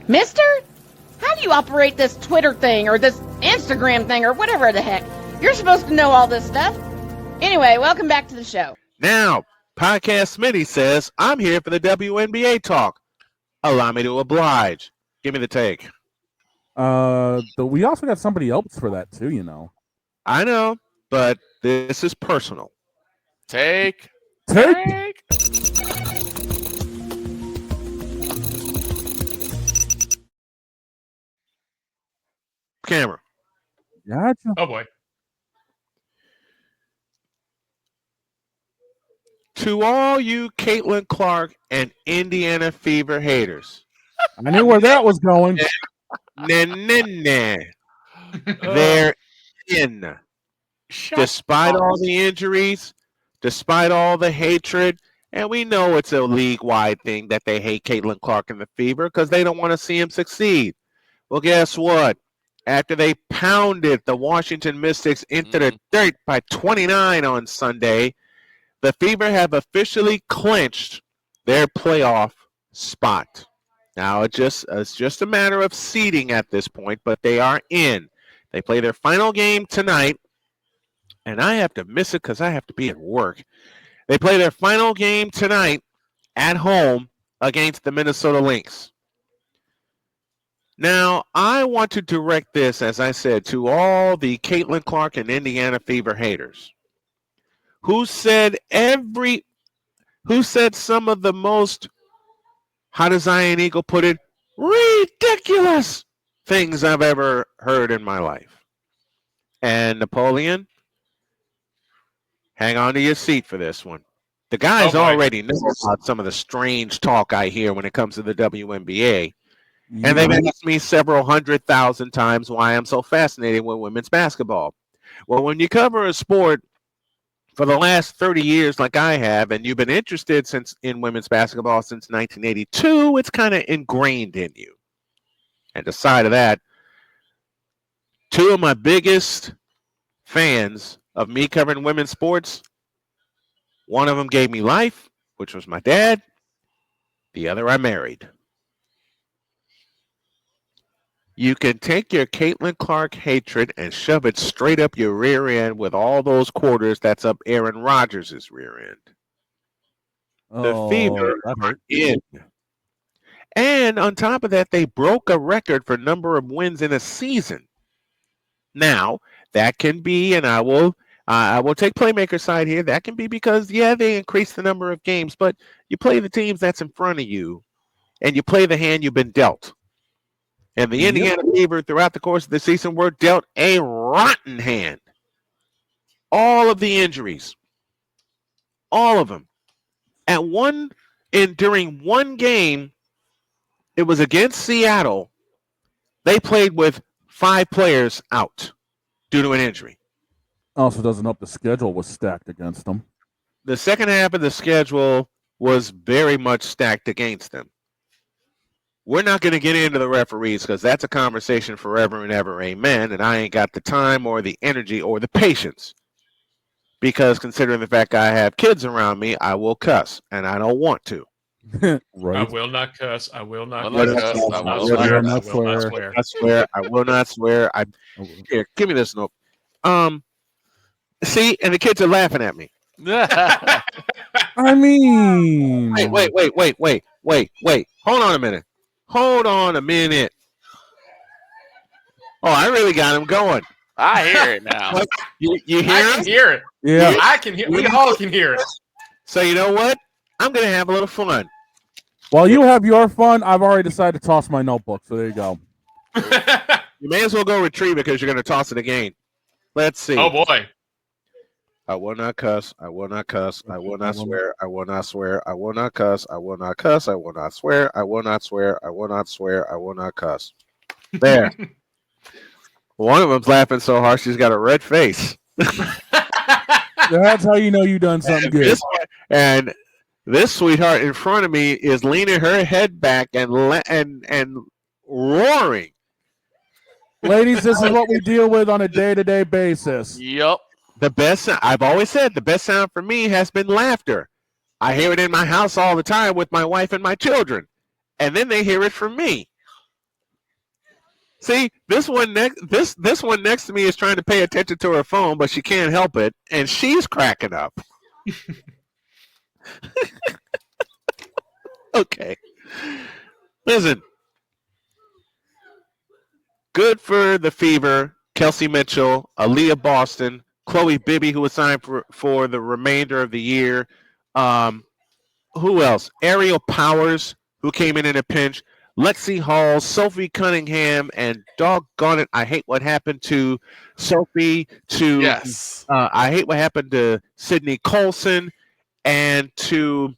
Mister? How do you operate this Twitter thing or this Instagram thing or whatever the heck? You're supposed to know all this stuff. Anyway, welcome back to the show. Now, Podcast Smitty says, I'm here for the WNBA talk. Allow me to oblige. Give me the take. We also got somebody else for that too, you know. I know, but this is personal. Take. Camera. Gotcha. Oh, boy. To all you Caitlin Clark and Indiana Fever haters. I knew where that was going. They're in. Despite all the injuries, despite all the hatred, and we know it's a league-wide thing that they hate Caitlin Clark and the Fever because they don't want to see him succeed. Well, guess what? After they pounded the Washington Mystics into the dirt by 29 on Sunday, the Fever have officially clinched their playoff spot. Now, it's just a matter of seeding at this point, but they are in. They play their final game tonight, and I have to miss it because I have to be at work. They play their final game tonight at home against the Minnesota Lynx. Now, I want to direct this, as I said, to all the Caitlin Clark and Indiana Fever haters who said some of the most, how does Ian Eagle put it, ridiculous things I've ever heard in my life. And Napoleon, hang on to your seat for this one. The guys already know about some of the strange talk I hear when it comes to the WNBA. And they've asked me several 100,000 times why I'm so fascinated with women's basketball. Well, when you cover a sport for the last 30 years like I have, and you've been interested in women's basketball since 1982, it's kind of ingrained in you. And aside of that, two of my biggest fans of me covering women's sports, one of them gave me life, which was my dad. The other I married. You can take your Caitlin Clark hatred and shove it straight up your rear end with all those quarters that's up Aaron Rodgers' rear end. The Fever are in. And on top of that, they broke a record for number of wins in a season. Now, that can be, and I will take playmaker side here, that can be because, they increased the number of games, but you play the teams that's in front of you, and you play the hand you've been dealt. And the Indiana Fever, throughout the course of the season, were dealt a rotten hand. All of the injuries. All of them. During one game, it was against Seattle, they played with 5 players out due to an injury. Also doesn't help the schedule was stacked against them. The second half of the schedule was very much stacked against them. We're not going to get into the referees because that's a conversation forever and ever, amen, and I ain't got the time or the energy or the patience. Because considering the fact I have kids around me, I will cuss, and I don't want to. Right. I will not cuss. I will not cuss. I will not swear. I swear. I will not swear. Here, give me this note. See, and the kids are laughing at me. I mean, wait. Hold on a minute. Oh, I really got him going. I hear it now. You hear I him? can hear it. Yeah. I can hear. We all can hear it. So you know what? I'm going to have a little fun. While you have your fun, I've already decided to toss my notebook. So there you go. You may as well go retrieve it because you're going to toss it again. Let's see. Oh, boy. I will not cuss. I will not cuss. I will not swear. I will not swear. I will not cuss. I will not cuss. I will not swear. I will not swear. I will not swear. I will not cuss. There. One of them's laughing so hard she's got a red face. That's how you know you done something good. And this sweetheart in front of me is leaning her head back and roaring. Ladies, this is what we deal with on a day-to-day basis. Yep. The best, I've always said, the best sound for me has been laughter. I hear it in my house all the time with my wife and my children. And then they hear it from me. See, this one next to me is trying to pay attention to her phone, but she can't help it, and she's cracking up. Okay. Listen. Good for the Fever, Kelsey Mitchell, Aaliyah Boston, Chloe Bibby, who was signed for the remainder of the year. Who else? Ariel Powers, who came in a pinch. Lexi Hall, Sophie Cunningham, and doggone it, I hate what happened to Sophie. I hate what happened to Sydney Colson and to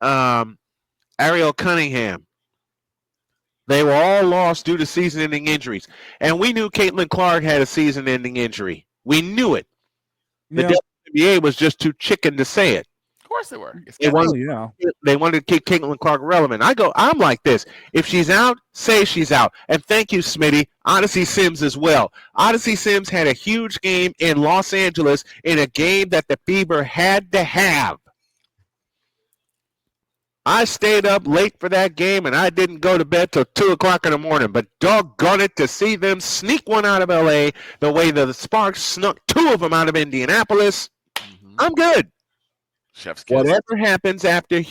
Ariel Cunningham. They were all lost due to season-ending injuries. And we knew Caitlin Clark had a season-ending injury. We knew it. The WNBA was just too chicken to say it. Of course they were. They wanted to keep Caitlin Clark relevant. I'm like this. If she's out, say she's out. And thank you, Smitty. Odyssey Sims as well. Odyssey Sims had a huge game in Los Angeles in a game that the Fever had to have. I stayed up late for that game, and I didn't go to bed till 2 o'clock in the morning. But doggone it, to see them sneak one out of L.A. the way the Sparks snuck 2 of them out of Indianapolis, I'm good. Chef's kiss. Whatever happens after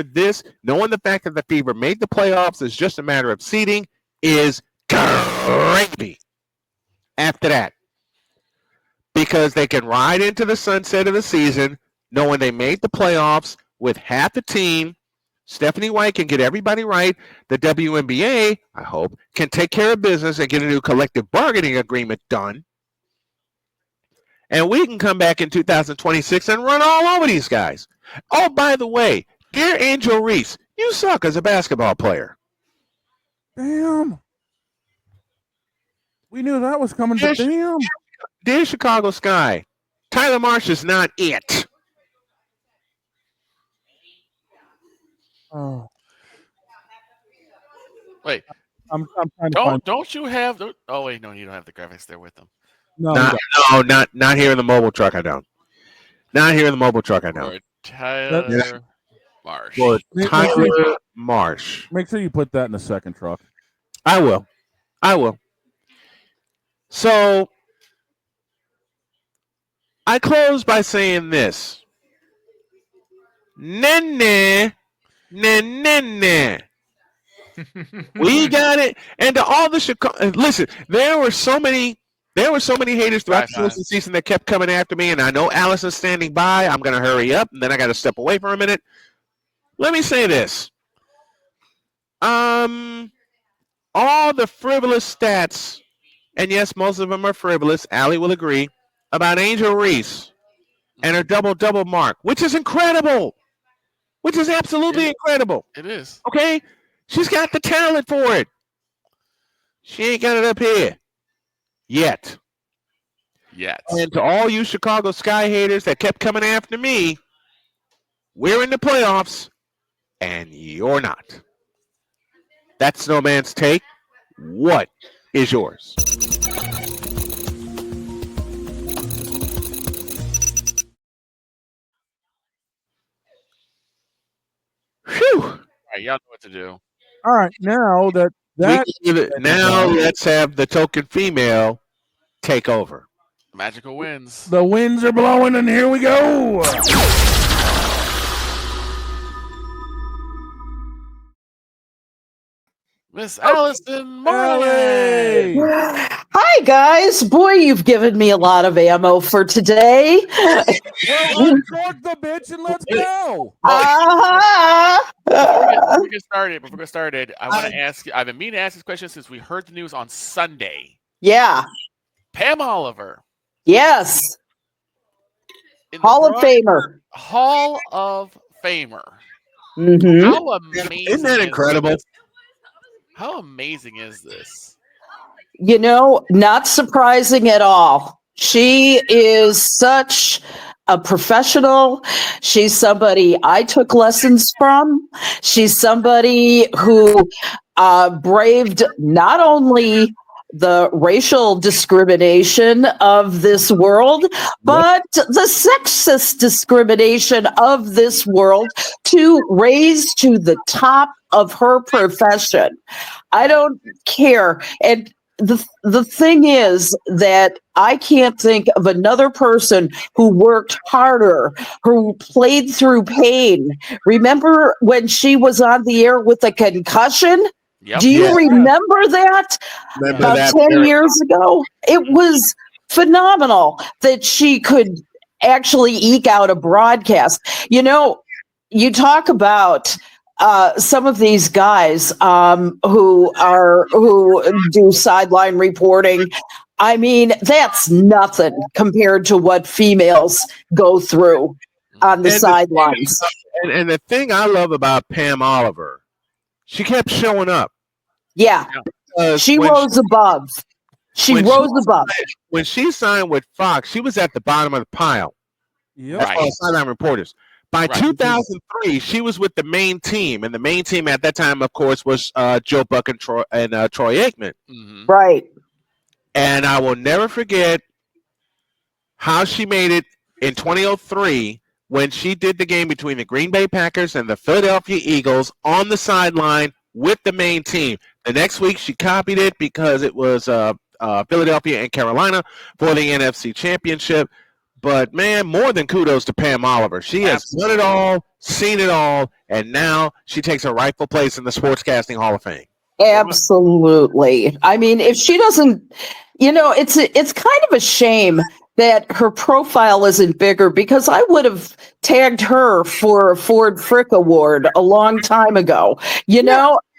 this, knowing the fact that the Fever made the playoffs is just a matter of seeding, is gravy after that. Because they can ride into the sunset of the season, knowing they made the playoffs with half the team. Stephanie White can get everybody right. The WNBA, I hope, can take care of business and get a new collective bargaining agreement done. And we can come back in 2026 and run all over these guys. Oh, by the way, dear Angel Reese, you suck as a basketball player. Damn. We knew that was coming, but damn. Dear Chicago Sky, Tyler Marsh is not it. Oh. Wait. I'm trying to find. Don't you have the? Oh wait, no, you don't have the graphics there with them. No, not here in the mobile truck. I don't. Not here in the mobile truck. I don't. For Tyler Marsh. For Tyler Marsh. Make sure you put that in the second truck. I will. So I close by saying this. Nene. We got it. And to all the Chicago, listen, there were so many haters throughout the season that kept coming after me, and I know Alison's standing by. I'm going to hurry up, and then I got to step away for a minute. Let me say this. All the frivolous stats, and yes, most of them are frivolous, Allie will agree, about Angel Reese and her double-double mark, which is incredible. Which is absolutely incredible. It is. Okay? She's got the talent for it. She ain't got it up here. Yet. And to all you Chicago Sky haters that kept coming after me, we're in the playoffs, and you're not. That's Snowman's take. What is yours? Whew. All right, y'all know what to do. All right, now let's have the Token Female Takeover. Magical wins. The winds are blowing, and here we go. Miss Alison Morley. Hi, guys. Boy, you've given me a lot of ammo for today. Well, uncork the bitch and let's go. Before we get started, I want to ask you, I've been meaning to ask this question since we heard the news on Sunday. Yeah. Pam Oliver. Yes. Hall of Famer. Hall of Famer. Mm-hmm. How amazing! Isn't that incredible? How amazing is this? You know, not surprising at all. She is such a professional. She's somebody I took lessons from. She's somebody who braved not only the racial discrimination of this world, but the sexist discrimination of this world to raise to the top of her profession. I don't care. And the thing is that I can't think of another person who worked harder, who played through pain. Remember when she was on the air with a concussion? Yep. Do you Yeah. remember that? Remember About that 10 very- years ago? It was phenomenal that she could actually eke out a broadcast. You know, you talk about some of these guys who do sideline reporting. I mean, that's nothing compared to what females go through on the And sidelines. And the thing I love about Pam Oliver, she kept showing up. Yeah, she when rose above. She when rose above. When she signed with Fox, she was at the bottom of the pile. Yep. As far as sideline reporters. By Right. 2003, she was with the main team, and the main team at that time, of course, was Joe Buck and Troy Aikman. Mhm. Right. And I will never forget how she made it in 2003 when she did the game between the Green Bay Packers and the Philadelphia Eagles on the sideline with the main team. The next week, she copied it because it was Philadelphia and Carolina for the NFC Championship. But, man, more than kudos to Pam Oliver. She has done it all, seen it all, and now she takes her rightful place in the Sportscasting Hall of Fame. Absolutely. I mean, if she doesn't, it's kind of a shame that her profile isn't bigger, because I would have tagged her for a Ford Frick Award a long time ago.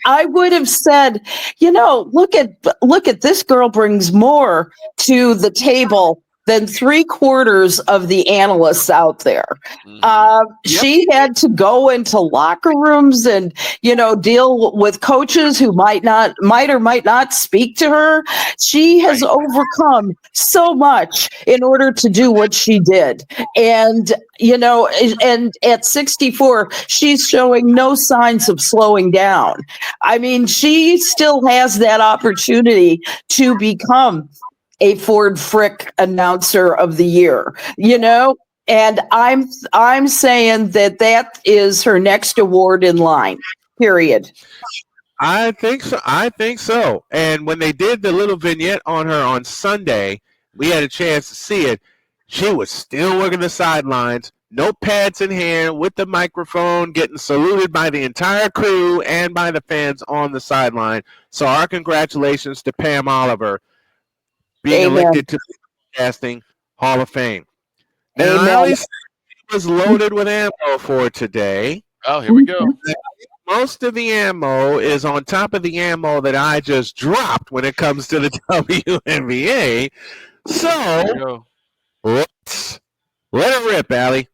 I would have said, look at this girl brings more to the table than 3/4 of the analysts out there. She had to go into locker rooms and, deal with coaches who might or might not speak to her. She has overcome so much in order to do what she did. And, and at 64, she's showing no signs of slowing down. I mean, she still has that opportunity to become a Ford Frick Announcer of the Year, and I'm saying that is her next award in line, period. I think so. And when they did the little vignette on her on Sunday, we had a chance to see it. She was still working the sidelines, no pads in hand, with the microphone, getting saluted by the entire crew and by the fans on the sideline. So our congratulations to Pam Oliver being elected to the Casting Hall of Fame. Now, I was loaded with ammo for today. Oh, here we go. Most of the ammo is on top of the ammo that I just dropped when it comes to the WNBA. So let's let it rip, Allie.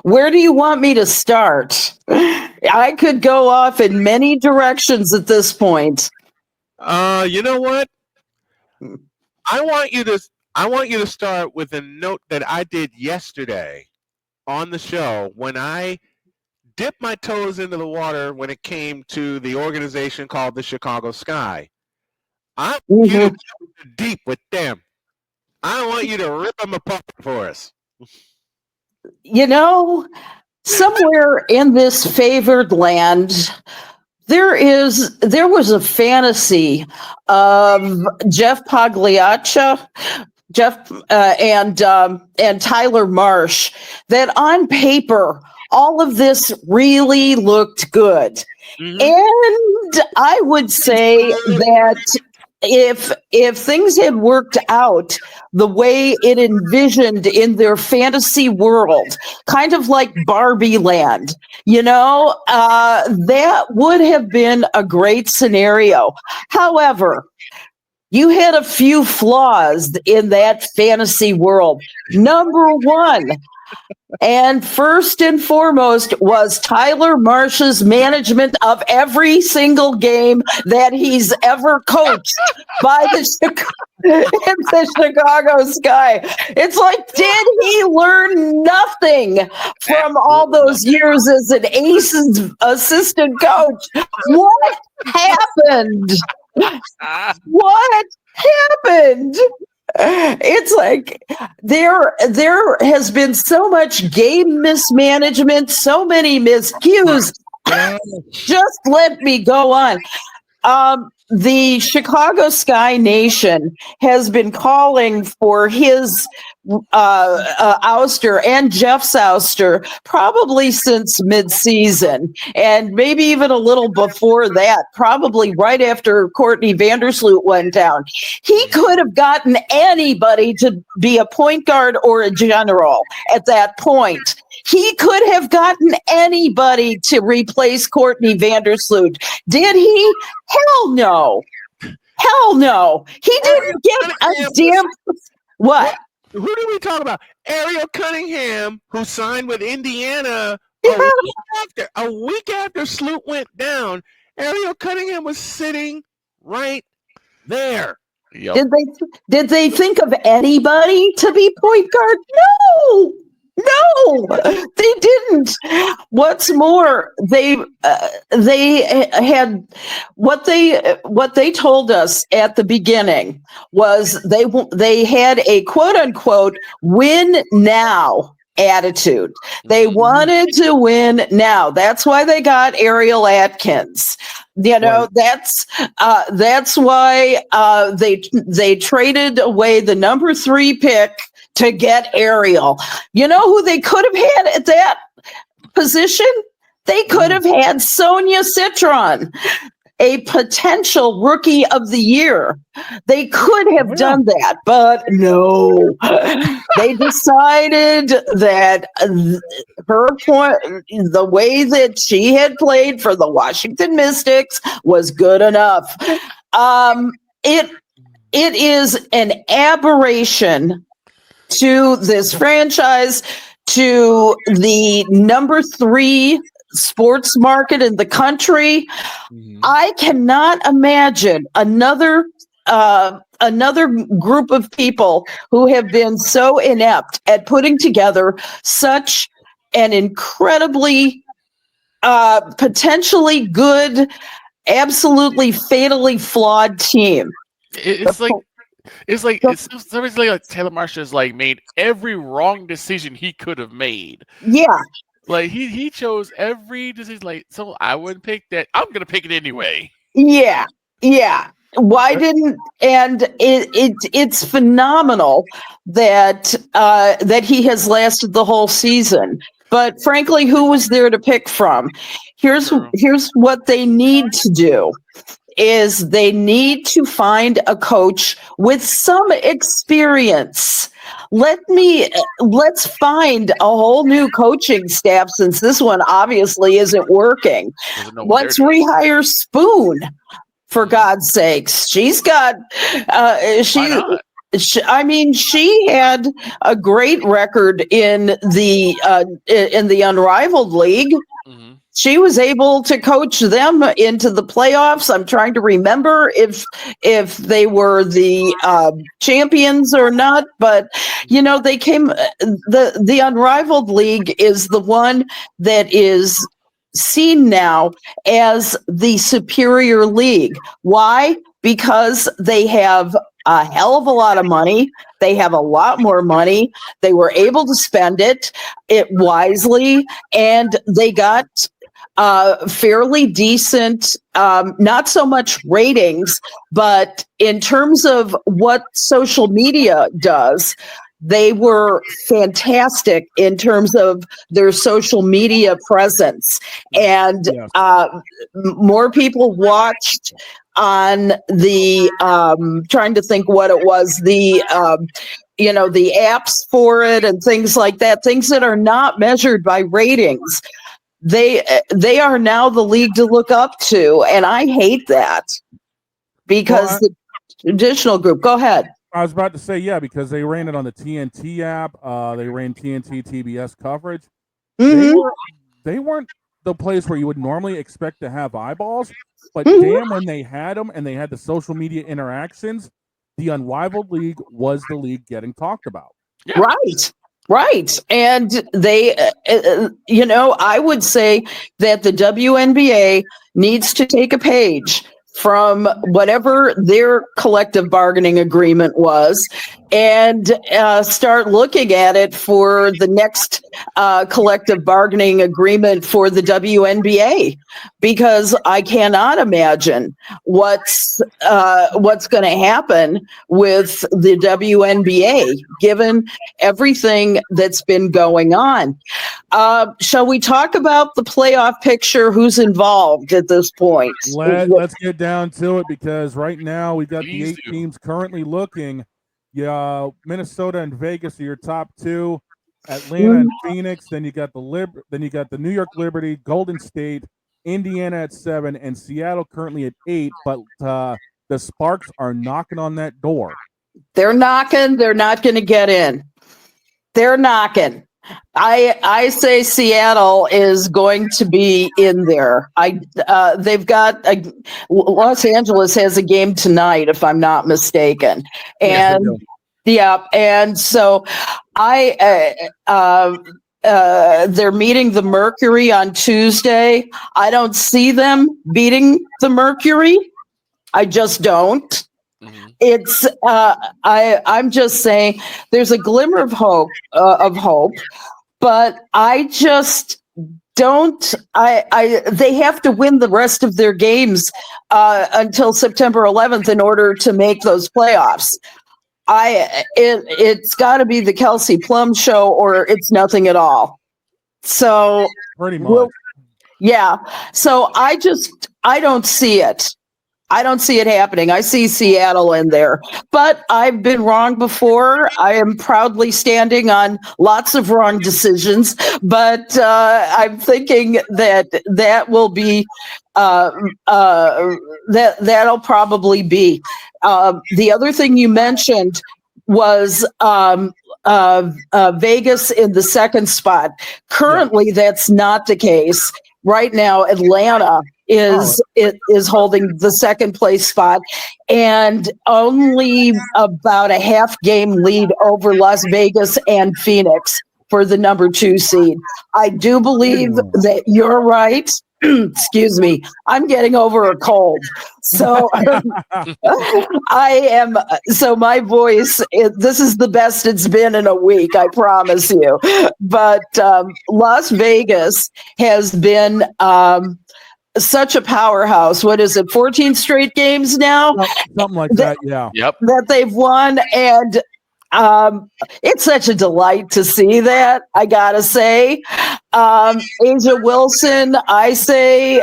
Where do you want me to start? I could go off in many directions at this point. You know what? I want you to start with a note that I did yesterday on the show when I dipped my toes into the water when it came to the organization called the Chicago Sky. I want you to go deep with them. I want you to rip them apart for us. Somewhere in this favored land, there was a fantasy of Jeff Pagliaccia, and Tyler Marsh, that on paper all of this really looked good. Mm-hmm. And I would say that if things had worked out the way it envisioned in their fantasy world, kind of like Barbie Land, that would have been a great scenario. However, you had a few flaws in that fantasy world. Number one, and first and foremost, was Tyler Marsh's management of every single game that he's ever coached by the Chicago Sky. It's like, did he learn nothing from all those years as an Aces assistant coach? What happened? What happened? It's like there has been so much game mismanagement, so many miscues. Just let me go on. The Chicago Sky Nation has been calling for his ouster and Jeff's ouster probably since mid-season, and maybe even a little before that, probably right after Courtney Vandersloot went down. He could have gotten anybody to be a point guard or a general at that point. He could have gotten anybody to replace Courtney Vandersloot. Did he? Hell no. Hell no. He didn't get a damn... What? Who did we talk about? Ariel Cunningham, who signed with Indiana a week after Sloot went down. Ariel Cunningham was sitting right there. Yep. Did they think of anybody to be point guard? No, they didn't. What's more, they had what they told us at the beginning was they had a quote unquote win now attitude. They wanted to win now. That's why they got Ariel Atkins. You know, that's why they traded away the number 3 pick to get Ariel. You know who they could have had at that position? They could have had Sonia Citron, a potential rookie of the year. They could have done that, but no. They decided that her point, the way that she had played for the Washington Mystics was good enough. It is an aberration to this franchise, to the number 3 sports market in the country. I cannot imagine another group of people who have been so inept at putting together such an incredibly potentially good, absolutely fatally flawed team. It's like Taylor Marshall has like made every wrong decision he could have made. Yeah. Like he chose every decision. Like, so I wouldn't pick that. I'm gonna pick it anyway. Yeah. Why didn't? And it's phenomenal that he has lasted the whole season. But frankly, who was there to pick from? Here's what they need to do. Is they need to find a coach with some experience. Let's find a whole new coaching staff, since this one obviously isn't working. Let's rehire Spoon, for God's sakes. She's got she had a great record in the Unrivaled League. Mm-hmm. She was able to coach them into the playoffs. I'm trying to remember if they were the champions or not, but you know, they came. The Unrivaled League is the one that is seen now as the superior league. Why? Because they have a hell of a lot of money. They have a lot more money. They were able to spend it wisely, and they got fairly decent, not so much ratings, but in terms of what social media does, they were fantastic in terms of their social media presence. And more people watched on the, trying to think what it was, the apps for it and things like that, things that are not measured by ratings. They are now the league to look up to, and I hate that because the traditional group. Go ahead. I was about to say, because they ran it on the TNT app. They ran TNT TBS coverage. Mm-hmm. They weren't the place where you would normally expect to have eyeballs, but damn, when they had them and they had the social media interactions, the Unrivaled League was the league getting talked about. Yeah. Right. And they, I would say that the WNBA needs to take a page from whatever their collective bargaining agreement was and start looking at it for the next collective bargaining agreement for the WNBA, because I cannot imagine what's going to happen with the WNBA given everything that's been going on. Shall we talk about the playoff picture? Who's involved at this point? Let's get down to it, because right now we've got the 8 teams currently looking. Yeah, Minnesota and Vegas are your top 2. Atlanta and Phoenix. Then you got the New York Liberty, Golden State, Indiana at 7, and Seattle currently at 8. But the Sparks are knocking on that door. They're knocking. They're not going to get in. They're knocking. I say Seattle is going to be in there. They've got Los Angeles has a game tonight, if I'm not mistaken, and and so they're meeting the Mercury on Tuesday. I don't see them beating the Mercury. I just don't. It's I'm just saying there's a glimmer of hope, but I just don't. They have to win the rest of their games until September 11th in order to make those playoffs. It's got to be the Kelsey Plum show, or it's nothing at all. So pretty much, yeah. So I don't see it. I don't see it happening. I see Seattle in there, but I've been wrong before. I am proudly standing on lots of wrong decisions, but I'm thinking that will be that'll probably be. The other thing you mentioned was Vegas in the second spot. Currently, that's not the case. Right now, Atlanta is holding the second place spot and only about a half game lead over Las Vegas and Phoenix for the number 2 seed. I do believe that you're right. Excuse me. I'm getting over a cold. So so my voice, this is the best it's been in a week, I promise you. But Las Vegas has been such a powerhouse. What is it, 14 straight games now? Something like that, yeah. Yep. That they've won, and it's such a delight to see that, I gotta say. Asia Wilson, I say,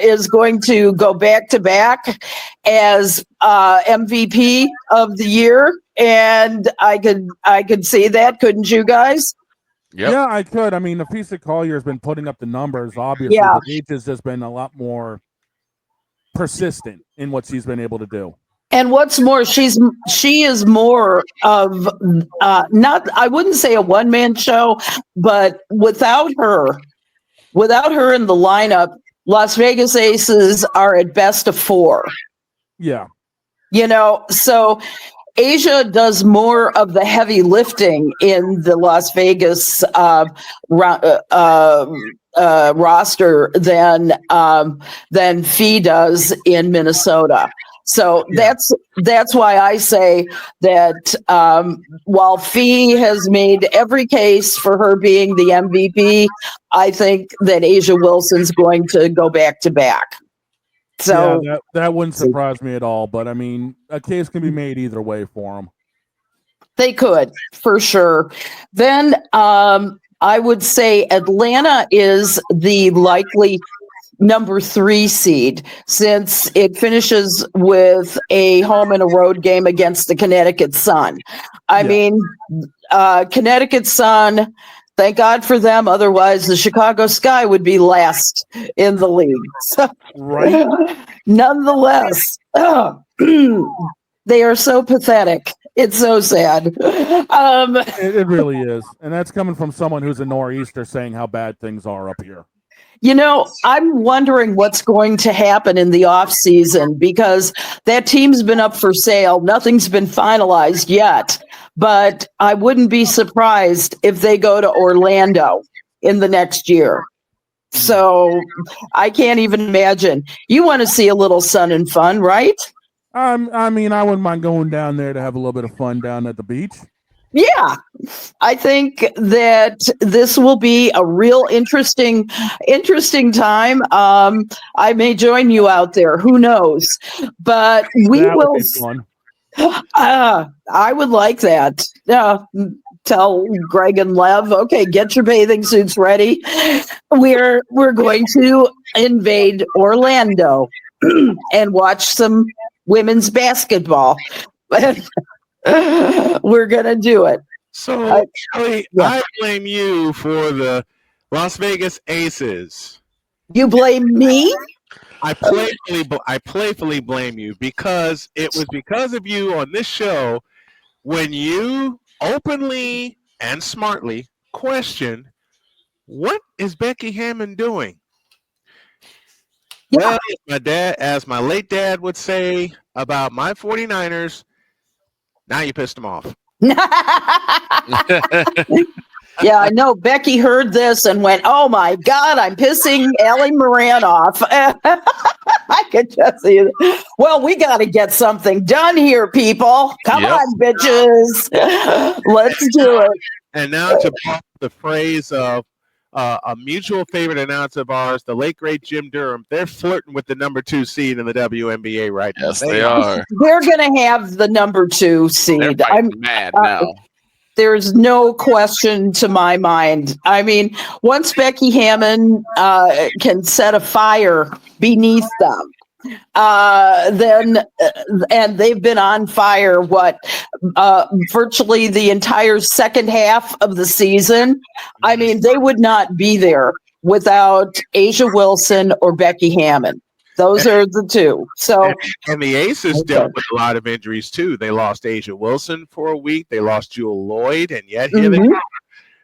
is going to go back to back as MVP of the year, and I could see that, couldn't you guys? Yep. Yeah, I could. I mean, Nafisa Collier has been putting up the numbers, obviously, Yeah. but Age has just been a lot more persistent in what she's been able to do. And what's more, she is more of not, I wouldn't say a one-man show, but without her in the lineup, Las Vegas Aces are at best a 4. Yeah. You know, so Asia does more of the heavy lifting in the Las Vegas roster than Fee does in Minnesota. So that's why I say that while Fee has made every case for her being the MVP, I think that Asia Wilson's going to go back to back. So yeah, that wouldn't surprise me at all. But I mean, a case can be made either way for them. they could, for sure. Then I would say Atlanta is the likely number 3 seed, since it finishes with a home and a road game against the Connecticut Sun. I mean, Connecticut Sun, thank God for them. Otherwise, the Chicago Sky would be last in the league. So, right. Nonetheless, they are so pathetic. It's so sad. It really is. And that's coming from someone who's a nor'easter saying how bad things are up here. You know, I'm wondering what's going to happen in the off season, because that team's been up for sale. Nothing's been finalized yet, but I wouldn't be surprised if they go to Orlando in the next year. So I can't even imagine. You want to see a little sun and fun, right? I mean, I wouldn't mind going down there to have a little bit of fun down at the beach. Yeah, I think that this will be a real interesting time. I may join you out there. Who knows? But we That would will. be fun. I would like that. Tell Greg and Lev, okay, get your bathing suits ready. We're going to invade Orlando and watch some women's basketball. We're gonna do it. So, Kelly, I blame you for the Las Vegas Aces. You blame me? I playfully blame you because it was because of you on this show when you openly and smartly questioned, what is Becky Hammond doing? Yeah. Well, as my late dad would say about my 49ers, now you pissed him off. Yeah, I know. Becky heard this and went, "Oh my God, I'm pissing Allie Moran off." I could just see it. Well, we got to get something done here, people. Come on, bitches. Let's do it. And now to the phrase of a mutual favorite announcer of ours, the late great Jim Durham, they're flirting with the number 2 seed in the WNBA right now. Yes, they are. They're going to have the number 2 seed. I'm mad now. There's no question to my mind. I mean, once Becky Hammond can set a fire beneath them, then and they've been on fire virtually the entire second half of the season. I mean, they would not be there without Asia Wilson or Becky Hammond. Those are the two. So, and the Aces dealt with a lot of injuries too. They lost Asia Wilson for a week. They lost Jewel Lloyd, and yet here they are,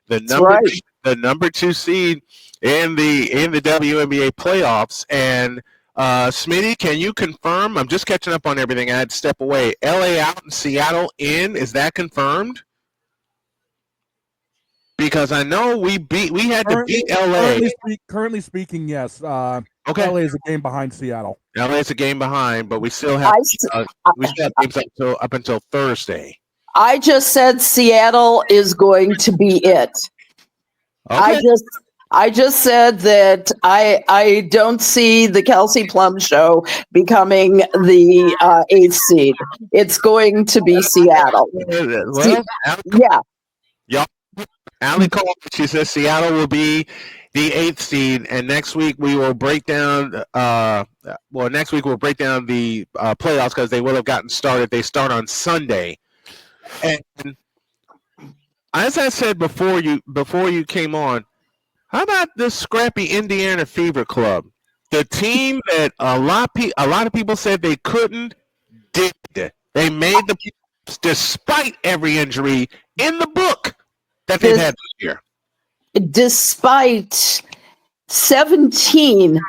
the number 2 seed in the WNBA playoffs. And Smitty, can you confirm? I'm just catching up on everything. I had to step away. LA out and Seattle in. Is that confirmed? Because I know we had to beat LA. Currently speaking, yes. Okay. LA is a game behind Seattle. LA is a game behind, but we still have games up until Thursday. I just said Seattle is going to be it. Okay. I just said that I don't see the Kelsey Plum show becoming the 8th seed. It's going to be Seattle. Well, Yeah. Allie called. She says Seattle will be the 8th seed, and next week we will break down. Next week we'll break down the playoffs because they will have gotten started. They start on Sunday, and as I said before you came on, how about this scrappy Indiana Fever Club, the team that a lot of people said they couldn't, did. They made the playoffs despite every injury in the book that they've had this year. Despite 17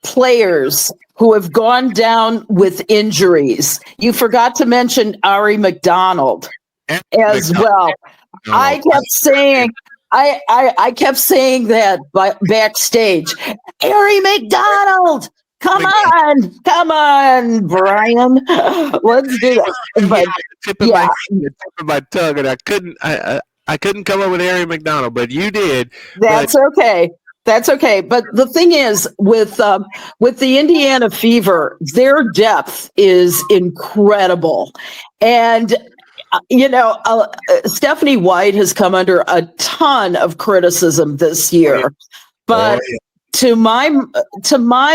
players who have gone down with injuries. You forgot to mention Ari McDonald as well. I kept saying that backstage. Ari McDonald, come on, Brian, let's do that. But tip of my tongue, and I couldn't come up with Ari McDonald, but you did. That's okay. That's okay. But the thing is, with the Indiana Fever, their depth is incredible, and Stephanie White has come under a ton of criticism this year, but to my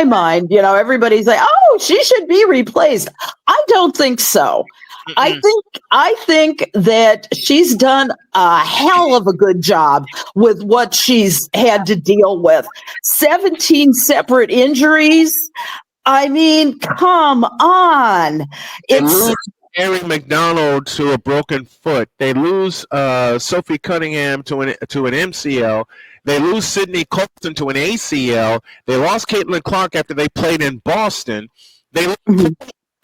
mind, everybody's like, "Oh, she should be replaced." I don't think so. I think that she's done a hell of a good job with what she's had to deal with. 17 separate injuries. I mean, come on. It's Ari McDonald to a broken foot. They lose Sophie Cunningham to an MCL. They lose Sydney Colton to an ACL. They lost Caitlin Clark after they played in Boston. They lost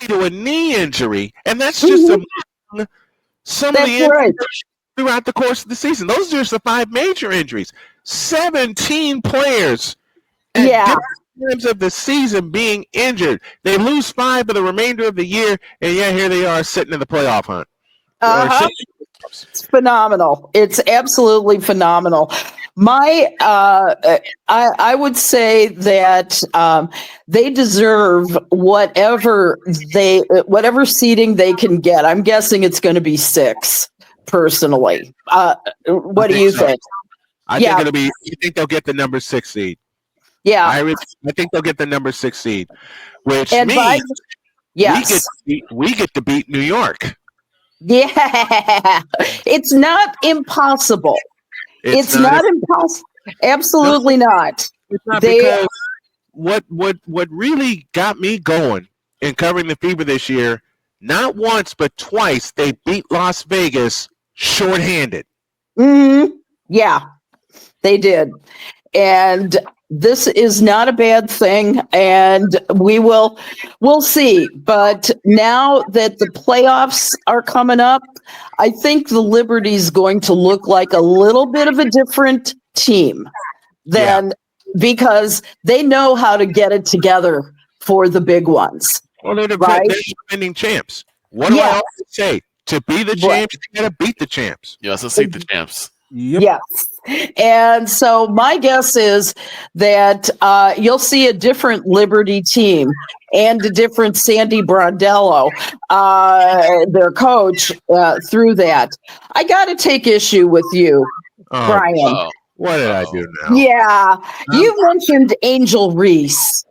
to a knee injury, and that's just some of the injuries throughout the course of the season. Those are just the 5 major injuries. 17 players at different times of the season being injured. They lose 5 for the remainder of the year, and here they are sitting in the playoff hunt. It's phenomenal. It's absolutely phenomenal. I would say that they deserve whatever seeding they can get. I'm guessing it's going to be 6. Personally, what do you think? I think it'll be. You think they'll get the number 6 seed? Yeah, I think they'll get the number 6 seed, which means we get to beat New York. Yeah, it's not impossible. It's not impossible. Absolutely not. It's not because what really got me going in covering the Fever this year, not once but twice they beat Las Vegas shorthanded. Mm-hmm. Yeah, they did. And this is not a bad thing, and we'll see. But now that the playoffs are coming up, I think the Liberty's going to look like a little bit of a different team because they know how to get it together for the big ones. Well, they're defending champs. What do I always say? To be the champs, you gotta beat the champs. Yes, let's see the champs. Yep. Yes. And so my guess is that you'll see a different Liberty team and a different Sandy Brondello, their coach, through that. I got to take issue with you, Brian. What did I do now? Yeah. You mentioned Angel Reese.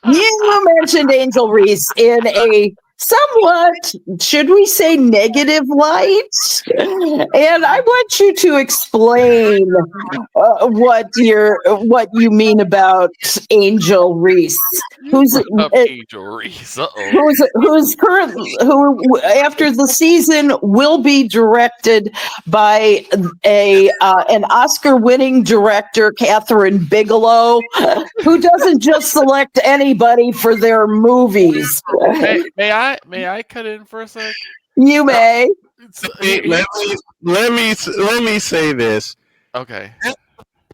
You mentioned Angel Reese in a somewhat, should we say, negative light, and I want you to explain what you mean about Angel Reese, who's Angel Reese, who's who after the season will be directed by an Oscar-winning director, Catherine Bigelow, who doesn't just select anybody for their movies. May I cut in for a sec? You may. Let me say this. Okay. I've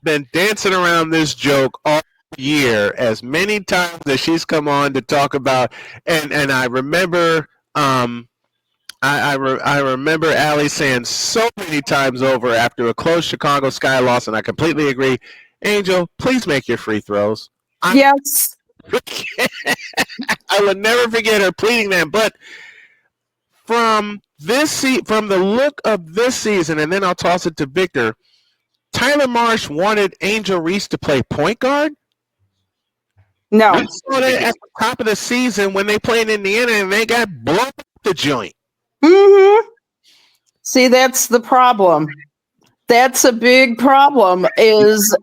been dancing around this joke all year as many times as she's come on to talk about, and I remember I remember Allie saying so many times over after a close Chicago Sky loss, and I completely agree. Angel, please make your free throws. Yes. I will never forget her pleading that. But from the look of this season, and then I'll toss it to Victor, Tyler Marsh wanted Angel Reese to play point guard. No. We saw that at the top of the season when they played Indiana and they got blown up the joint. Mm-hmm. See, that's the problem. That's a big problem, is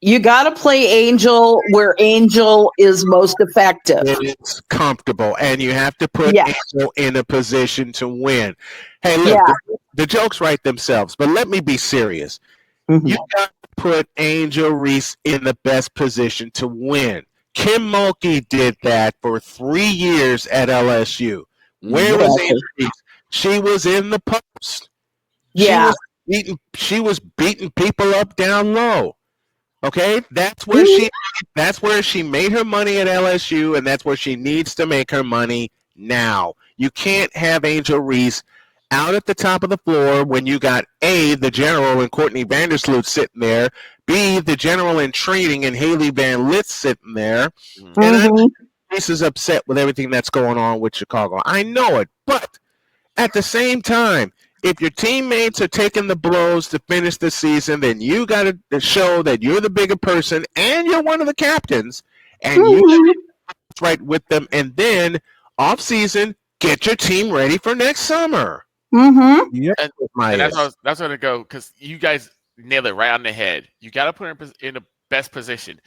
you got to play Angel where Angel is most effective. It's comfortable, and you have to put Angel in a position to win. Hey, look, the jokes write themselves, but let me be serious. Mm-hmm. You got to put Angel Reese in the best position to win. Kim Mulkey did that for 3 years at LSU. Where was Angel Reese? She was in the post. Yeah. She was beating people up down low. Okay, that's where she made her money at LSU, and that's where she needs to make her money now. You can't have Angel Reese out at the top of the floor when you got A, the general and Courtney Vandersloot sitting there, B, the general in training and Haley Van Lith sitting there, and Reese is upset with everything that's going on with Chicago. I know it, but at the same time, if your teammates are taking the blows to finish the season, then you got to show that you're the bigger person and you're one of the captains, and you right with them. And then off season, get your team ready for next summer. Mm-hmm. Yep. And that's going to go, because you guys nailed it right on the head. You got to put her in the best position.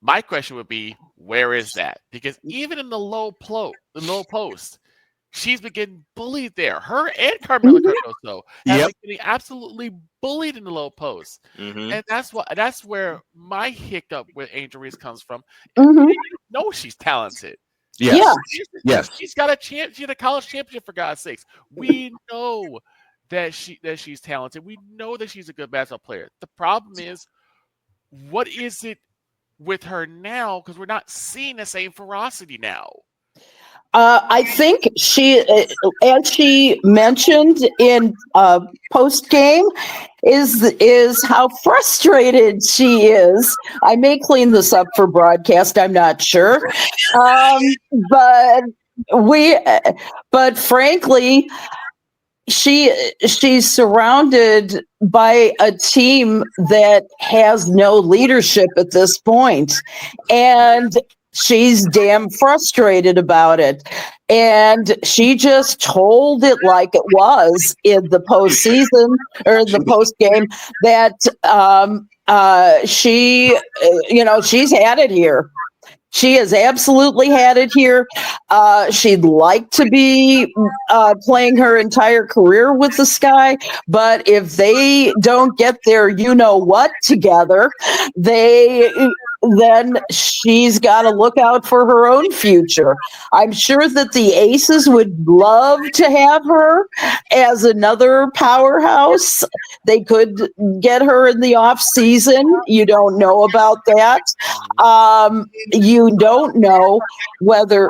My question would be, where is that? Because even in the low post, she's been getting bullied there. Her and Carmela Cardoso have been getting absolutely bullied in the low post. Mm-hmm. And that's where my hiccup with Angel Reese comes from. Mm-hmm. No, she's talented. Yes. She's got a college championship, for God's sakes. We know. that she's talented. We know that she's a good basketball player. The problem is, what is it with her now? Because we're not seeing the same ferocity now. I think she, as she mentioned in post game, is how frustrated she is. I may clean this up for broadcast. I'm not sure, but frankly, she's surrounded by a team that has no leadership at this point, and she's damn frustrated about it. And she just told it like it was in the postseason or the post game that she's had it here. She has absolutely had it here. She'd like to be playing her entire career with the Sky, but if they don't get their you-know-what together, then she's got to look out for her own future. I'm sure that the Aces would love to have her as another powerhouse. They could get her in the off season. You don't know about that. You don't know whether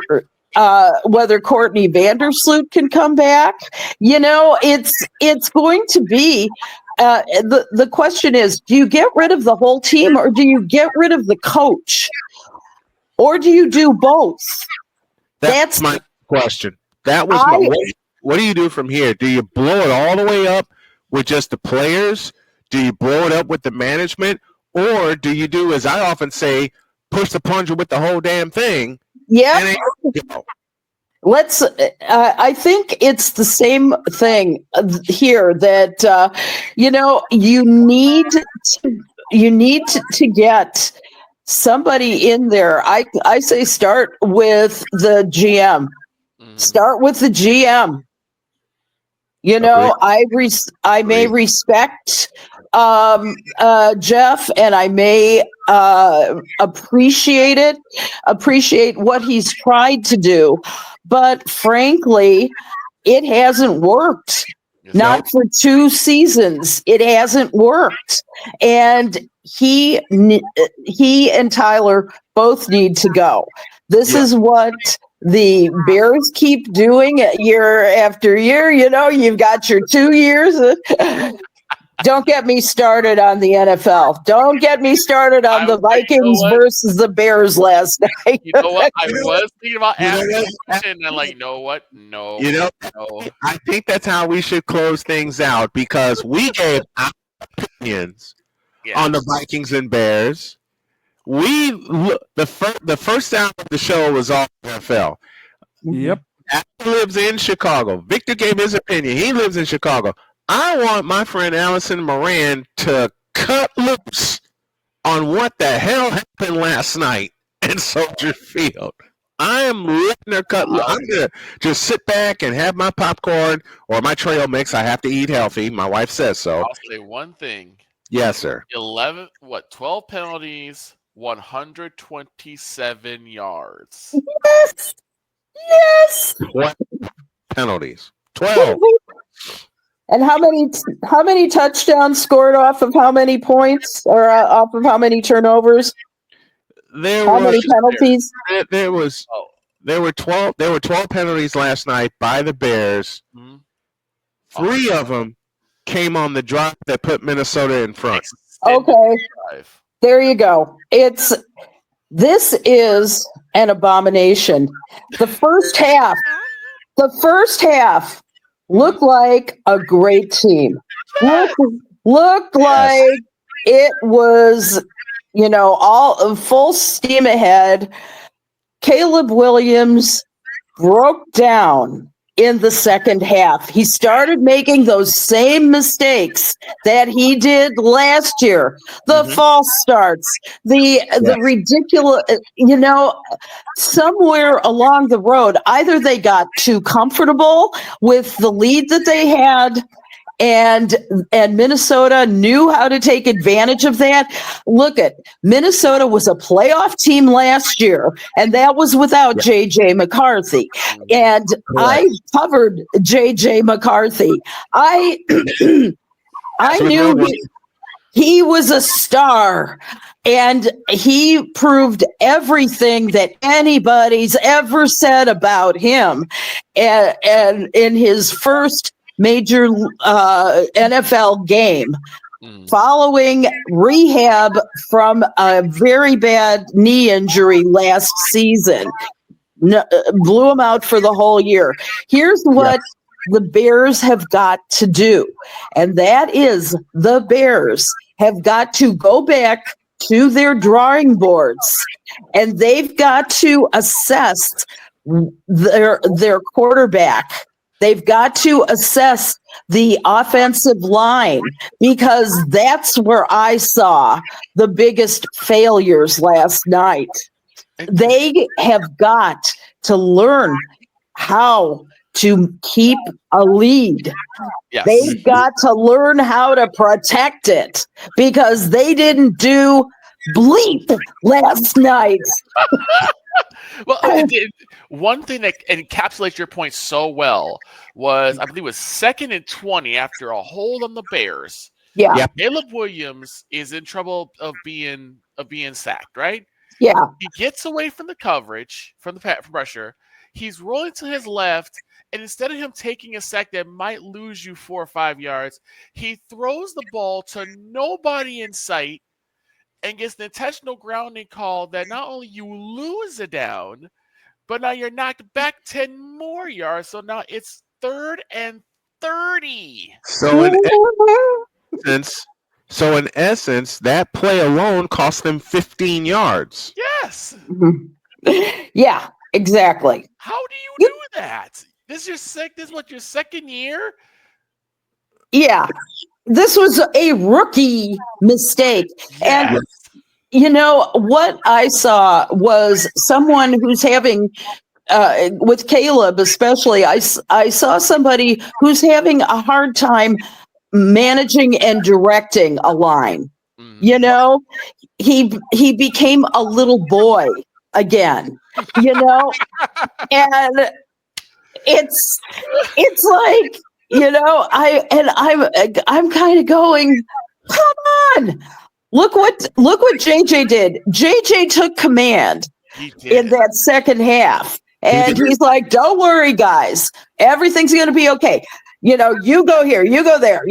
Courtney Vandersloot can come back. It's going to be. The question is, do you get rid of the whole team, or do you get rid of the coach, or do you do both? That's my question. That was what do you do from here? Do you blow it all the way up with just the players? Do you blow it up with the management? Or do you do, as I often say, push the plunger with the whole damn thing? Yeah. I think it's the same thing here that, you need to get somebody in there. I say start with the GM. Start with the GM. I may respect Jeff, and I may appreciate what he's tried to do, but frankly, it hasn't worked. Not for 2 seasons. It hasn't worked, and he and Tyler both need to go. This is what the Bears keep doing year after year. You've got your 2 years. Don't get me started on the NFL. Don't get me started on the Vikings versus the Bears last night. You know what? I was thinking about asking this question, and I'm like, you know what? No. I think that's how we should close things out, because we gave our opinions on the Vikings and Bears. The first sound of the show was all NFL. Yep. He lives in Chicago. Victor gave his opinion. He lives in Chicago. I want my friend Alison Moran to cut loose on what the hell happened last night in Soldier Field. I am letting her cut loose. I'm going to just sit back and have my popcorn or my trail mix. I have to eat healthy. My wife says so. I'll say one thing. Yes, sir. 12 penalties, 127 yards. Yes. 12 penalties. 12. And how many touchdowns scored off of how many points, or off of how many turnovers? How many penalties? There were 12 penalties last night by the Bears. 3 of them came on the drive that put Minnesota in front. Okay. There you go. This is an abomination. The first half looked like a great team. Looked like it was, all full steam ahead. Caleb Williams broke down in the second half. He started making those same mistakes that he did last year. The false starts, the ridiculous, somewhere along the road, either they got too comfortable with the lead that they had, and Minnesota knew how to take advantage of that. Look at Minnesota was a playoff team last year, and that was without JJ McCarthy. And I covered JJ McCarthy. I knew he was a star, and he proved everything that anybody's ever said about him. And in his first major NFL game, following rehab from a very bad knee injury last season, blew him out for the whole year. Here's what the Bears have got to do, and that is the Bears have got to go back to their drawing boards, and they've got to assess their quarterback. They've got to assess the offensive line, because that's where I saw the biggest failures last night. They have got to learn how to keep a lead. Yes. They've got to learn how to protect it, because they didn't do bleep last night. Well, one thing that encapsulates your point so well was, I believe it was 2nd and 20 after a hold on the Bears. Yeah. Caleb Williams is in trouble of being sacked, right? Yeah. He gets away from the coverage, from pressure. He's rolling to his left, and instead of him taking a sack that might lose you 4 or 5 yards, he throws the ball to nobody in sight and gets an intentional grounding call that not only you lose a down, but now you're knocked back 10 more yards. So now it's 3rd and 30. So in essence, that play alone cost them 15 yards. Yes. Yeah, exactly. How do you do that? This is your second year? Yeah. This was a rookie mistake. Yes. And you know what I saw was someone who's having with Caleb especially, I saw somebody who's having a hard time managing and directing a line. You know, he became a little boy again, you know, and it's like, you know, I'm kind of going, come on. Look what JJ did. JJ took command in that second half. And he's like, don't worry, guys. Everything's going to be okay. You know, you go here, you go there.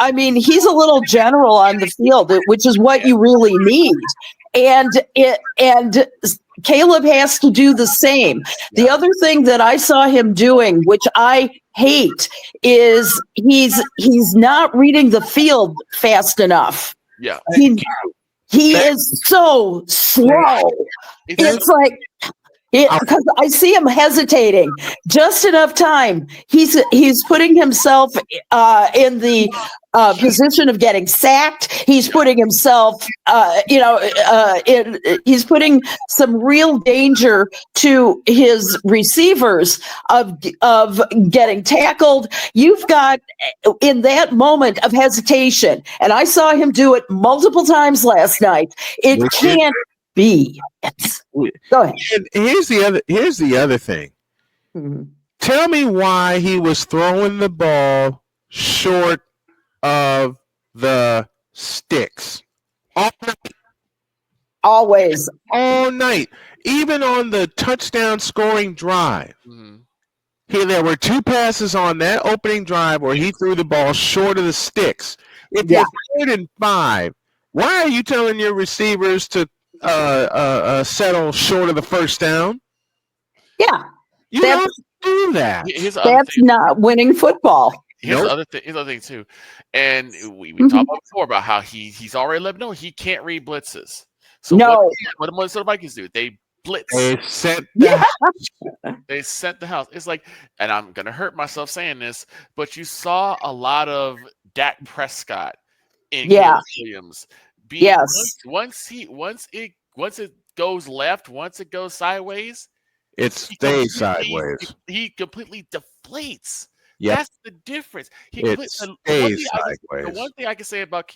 I mean, he's a little general on the field, which is what you really need. And Caleb has to do the same. The other thing that I saw him doing, which I hate, is he's not reading the field fast enough. Yeah. He is so slow. It's like, because I see him hesitating just enough time. He's putting himself in the position of getting sacked. He's putting himself, he's putting some real danger to his receivers of getting tackled. You've got, in that moment of hesitation, and I saw him do it multiple times last night. It can't be. Go ahead. And here's the other thing. Mm-hmm. Tell me why he was throwing the ball short of the sticks Always. all night, even on the touchdown scoring drive. Here, there were 2 passes on that opening drive where he threw the ball short of the sticks. If you're 3rd and 5, why are you telling your receivers to settle short of the first down? Yeah. You don't do that. That's not winning football. Here's the other thing too, and we talked about before about how he's already let me know he can't read blitzes. So what do Minnesota Vikings do? They blitz. They sent the house. It's like, and I'm gonna hurt myself saying this, but you saw a lot of Dak Prescott in Williams. Once it goes left, once it goes sideways, it stays sideways. He completely deflates. Yep. That's the difference. It stays sideways. The one thing I can say about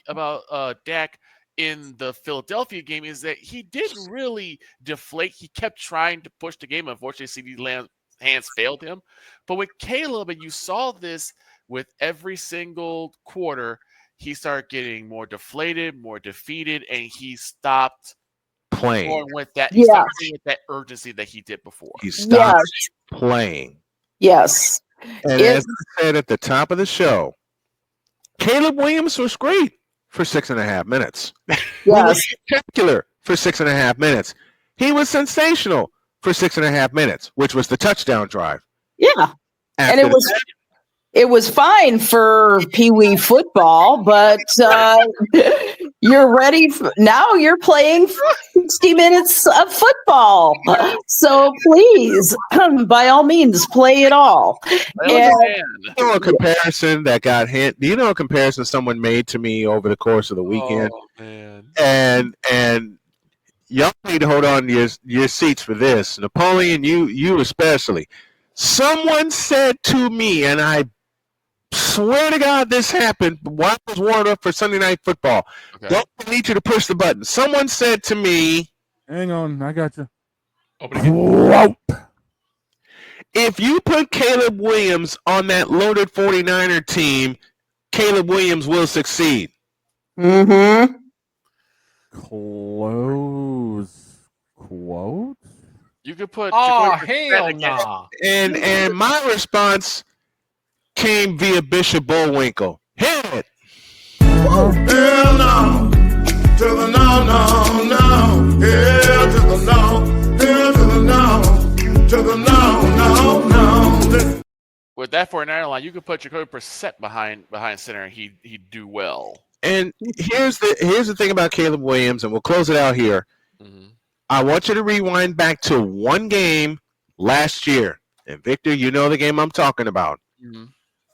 Dak in the Philadelphia game is that he didn't really deflate. He kept trying to push the game. Unfortunately, CeeDee's hands failed him. But with Caleb, and you saw this with every single quarter, he started getting more deflated, more defeated, and he stopped playing with that. He stopped playing with that urgency that he did before. He stopped playing. Yes. And as I said at the top of the show, Caleb Williams was great for 6.5 minutes. Yes. He was spectacular for 6.5 minutes. He was sensational for 6.5 minutes, which was the touchdown drive. Yeah. And it was fine for Pee Wee football, but you're ready. Now you're playing 60 minutes of football. So please, by all means, play it all. A comparison that got hit. Do you know a comparison someone made to me over the course of the weekend? Oh, man. And y'all need to hold on to your seats for this. Napoleon, you especially. Someone said to me, and I swear to God this happened while I was warming up for Sunday Night Football. Okay. Don't need you to push the button. Someone said to me, hang on, I got you. If you put Caleb Williams on that loaded 49er team, Caleb Williams will succeed. Mm-hmm. Close quote? You could put hell nah. And my response came via Bishop Bullwinkle. Hit it. Hell no. To the no, no, no. Hell to the no. Hell to the no. To the no, no, no. With that 49er line, you could put Jacoby Brissett behind center, and he'd do well. And here's the thing about Caleb Williams, and we'll close it out here. Mm-hmm. I want you to rewind back to one game last year. And Victor, you know the game I'm talking about. Mm-hmm.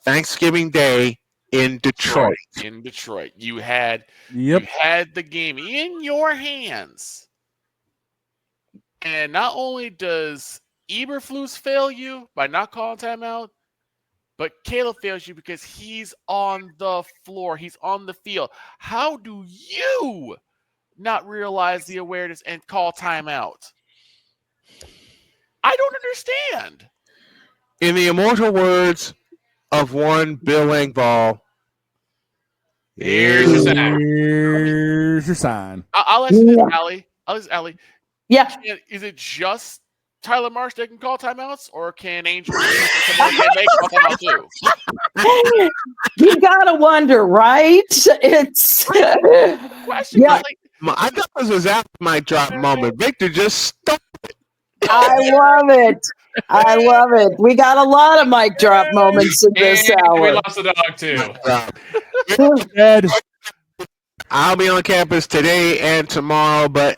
Thanksgiving Day in Detroit. In Detroit. You had the game in your hands. And not only does Eberflus fail you by not calling timeout, but Caleb fails you because he's on the floor. He's on the field. How do you not realize the awareness and call timeout? I don't understand. In the immortal words of one Bill Engvall, here's your sign. Here's your sign. I'll ask you this, Allie. Yeah. Is it just Tyler Marsh that can call timeouts, or can Angel come on and make call timeout too? You gotta wonder, right? It's question. Yeah. I thought this was after my drop moment. Victor just stopped it. I love it. We got a lot of mic drop moments in this And hour. we lost the dog too. Ed. I'll be on campus today and tomorrow, but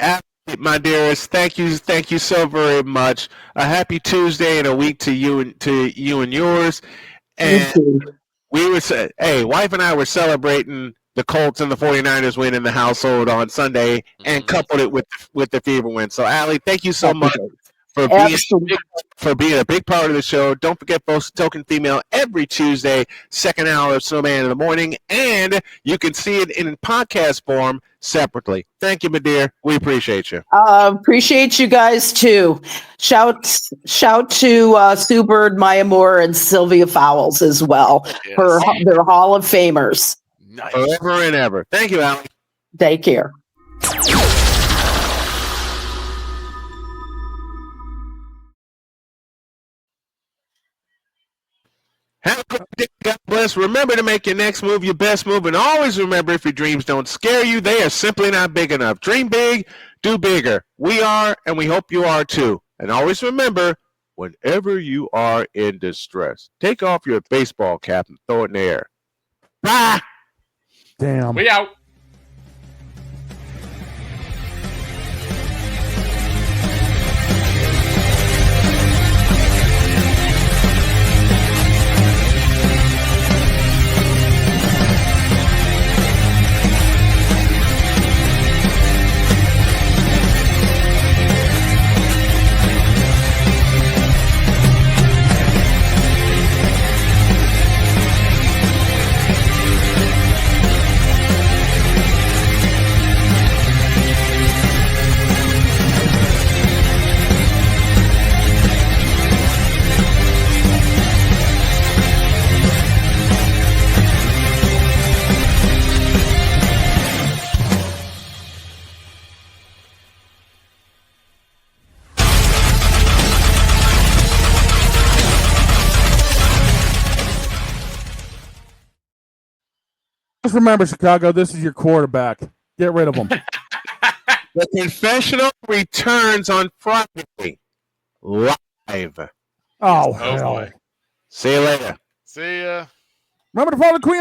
my dearest, thank you so very much. A happy Tuesday and a week to you and yours. And we were wife and I were celebrating the Colts and the 49ers win in the household on Sunday and coupled it with the Fever win. So, Allie, thank you so much for being a big part of the show. Don't forget, folks, Token Female every Tuesday, second hour of Snowman in the morning, and you can see it in podcast form separately. Thank you, my dear. We appreciate you. Appreciate you guys too. Shout to Sue Bird, Maya Moore, and Sylvia Fowles as well. Yes. They're Hall of Famers. Nice. Forever and ever. Thank you, Allie. Take care. Have a good day. God bless. Remember to make your next move your best move. And always remember, if your dreams don't scare you, they are simply not big enough. Dream big, do bigger. We are, and we hope you are too. And always remember, whenever you are in distress, take off your baseball cap and throw it in the air. Bye. Damn. We out. Just remember, Chicago, this is your quarterback. Get rid of him. The confessional returns on Friday. Live. Oh, Oh hell. boy. See you later. See ya. Remember to follow the Queen on